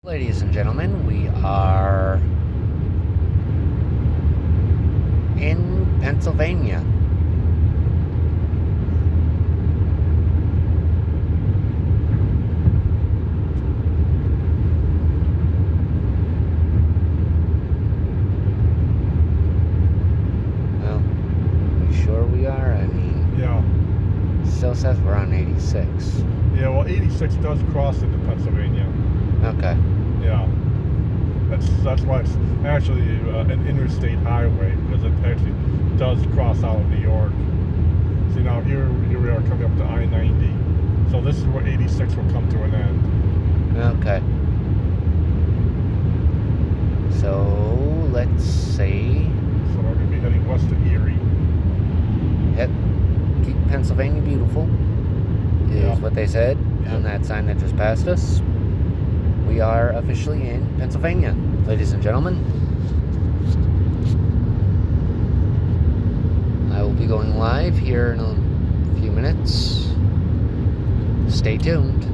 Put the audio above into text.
Ladies and gentlemen, we are in Pennsylvania. Well, we sure we are? I mean, Yeah. still says we're on 86. Yeah, well, 86 does cross into Pennsylvania. Okay. Yeah. That's why it's actually an interstate highway, because it actually does cross out of New York. See, now here we are coming up to I-90. So this is where 86 will come to an end. Okay. So, let's see. So we're going to be heading west to Erie. Yep. Keep Pennsylvania beautiful is Yeah. what they said on that sign that just passed us. We are officially in Pennsylvania, ladies and gentlemen. I will be going live here in a few minutes. Stay tuned.